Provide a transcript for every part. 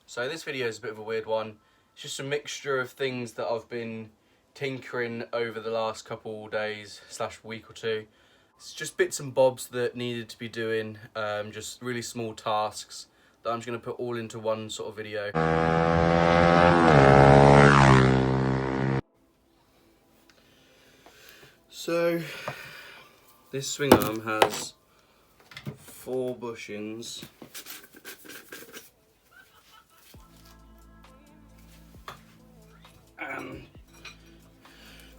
So this video is a bit of a weird one. It's just a mixture of things that I've been tinkering over the last couple days / week or two. It's just bits and bobs that needed to be doing, just really small tasks that I'm just going to put all into one sort of video. So this swing arm has 4 bushings.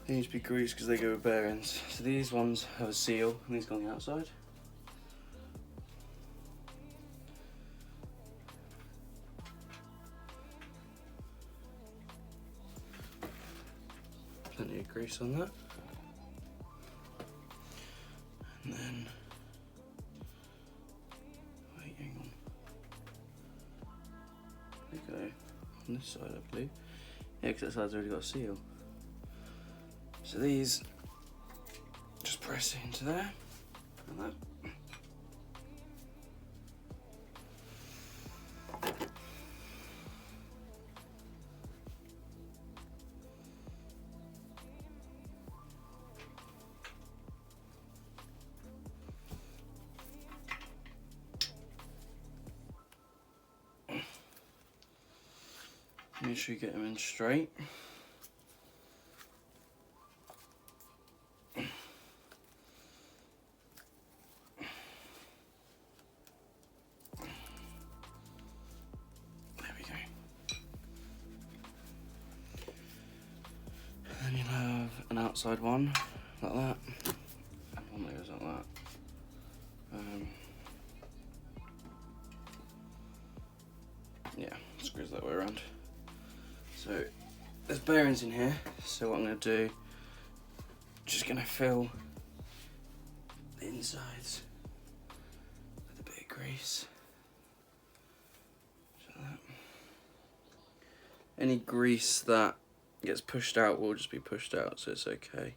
They need to be greased because they go with bearings. So these ones have a seal and these go on the outside. Plenty of grease on that. And then, wait, hang on. They go on this side, I believe. Yeah, because that side's already got a seal. So these just press it into there, and that. Make sure you get them in straight. Then you'll have an outside one, like that, and one that goes like that. Yeah, screws that way around. So there's bearings in here, so what I'm going to do, just going to fill the insides with a bit of grease. So that. Any grease that gets pushed out will just be pushed out, so it's okay.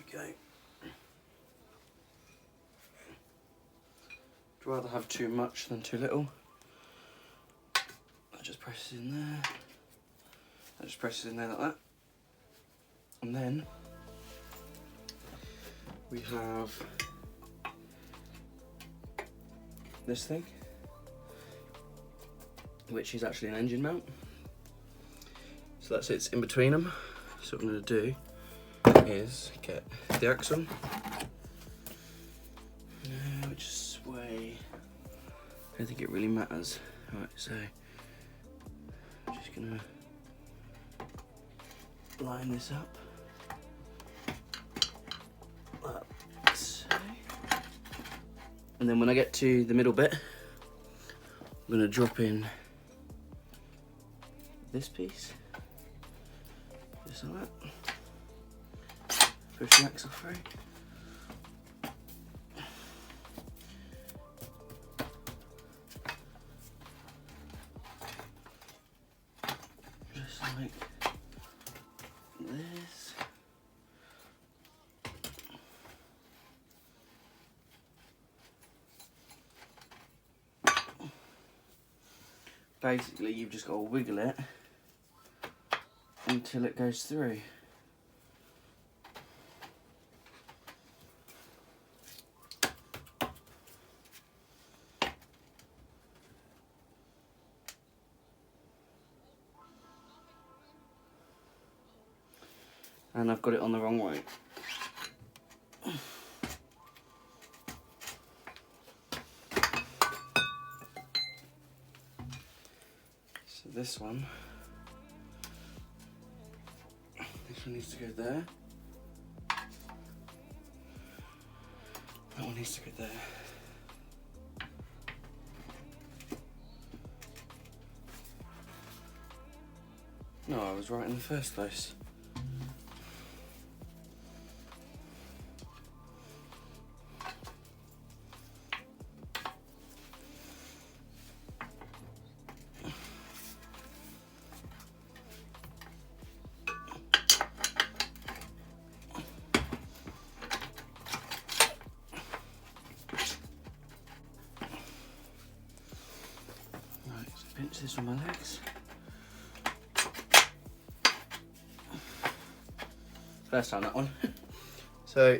Okay. I'd rather have too much than too little. That just presses in there. That just presses in there like that. And then we have this thing, which is actually an engine mount. So that sits in between them. So what I'm going to do is get the axle, which is way, I don't think it really matters. Right, so I'm just going to line this up. Like so. And then when I get to the middle bit, I'm going to drop in this piece, just like that. Push the axle through. Just like this. Basically, you've just got to wiggle it until it goes through. And I've got it on the wrong way. So this one needs to go there. That one needs to go there. No, I was right in the first place. pinch this on my legs. First time that one. So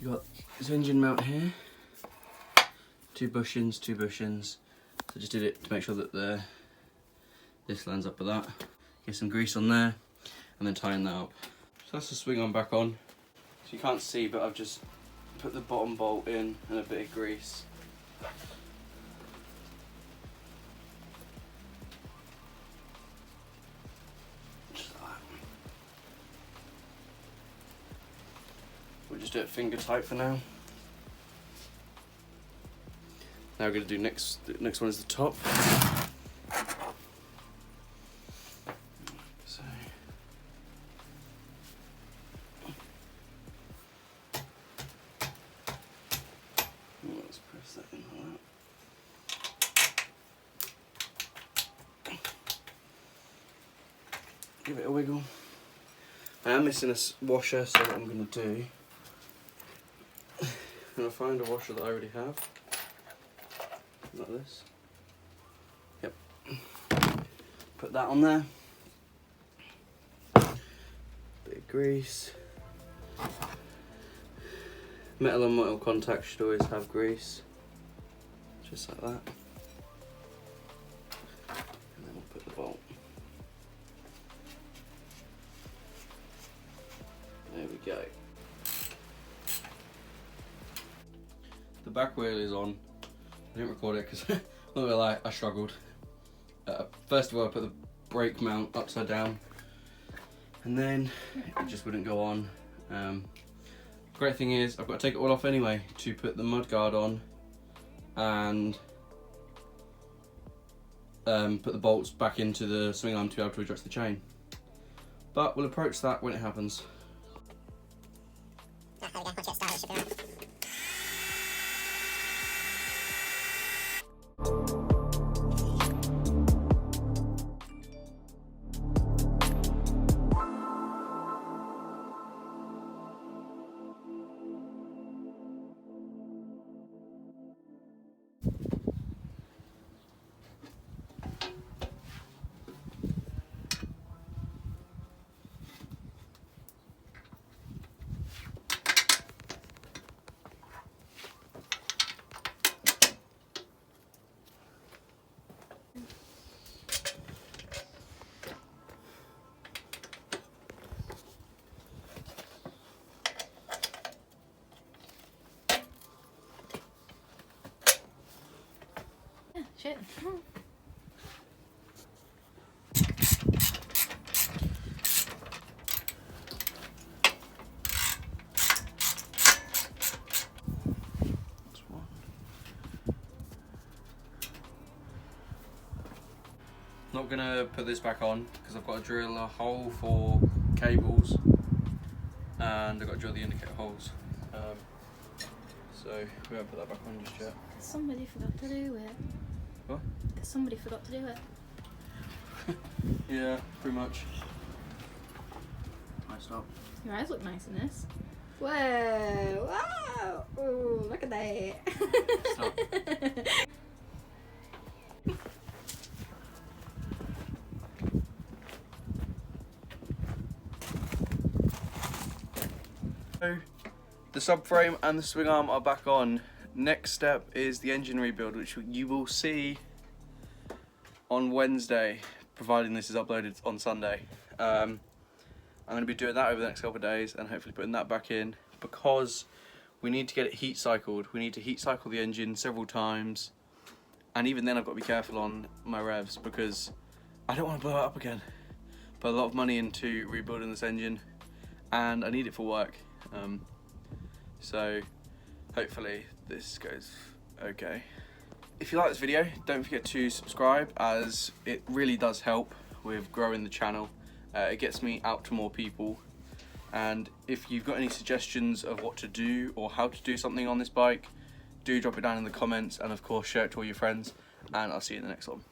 you got this engine mount here, two bushings. So just did it to make sure that this lines up with that. Get some grease on there and then tighten that up. So that's the swing arm back on. So you can't see, but I've just put the bottom bolt in and a bit of grease. Just like that. We'll just do it finger tight for now. Now we're going to do the next one is the top. So let's press that in like that. Give it a wiggle. I am missing a washer, so what I'm going to do, I'm going to find a washer that I already have. Like this. Yep. Put that on there. Bit of grease. Metal and metal contact should always have grease. Just like that. And then we'll put the bolt. There we go. The back wheel is on. I didn't record it because, not gonna lie, I struggled. First of all, I put the brake mount upside down, and then it just wouldn't go on. Great thing is, I've got to take it all off anyway to put the mud guard on, and put the bolts back into the swing arm to be able to adjust the chain. But we'll approach that when it happens. There we go, once you get started, it should be right. Shit. Not gonna put this back on because I've got to drill a hole for cables and I've got to drill the indicator holes. So we won't put that back on just yet. Somebody forgot to do it. What? Because somebody forgot to do it. Yeah, pretty much. Nice stop. Your eyes look nice in this. Whoa! Wow! Ooh, look at that. Stop. So, the subframe and the swing arm are back on. Next step is the engine rebuild, which you will see on Wednesday, providing this is uploaded on Sunday. I'm going to be doing that over the next couple of days and hopefully putting that back in because we need to get it heat cycled. We need to heat cycle the engine several times, and even then I've got to be careful on my revs because I don't want to blow it up again. Put a lot of money into rebuilding this engine and I need it for work. So hopefully this goes okay. If you like this video, don't forget to subscribe as it really does help with growing the channel. It gets me out to more people, and if you've got any suggestions of what to do or how to do something on this bike, do drop it down in the comments, and of course share it to all your friends, and I'll see you in the next one.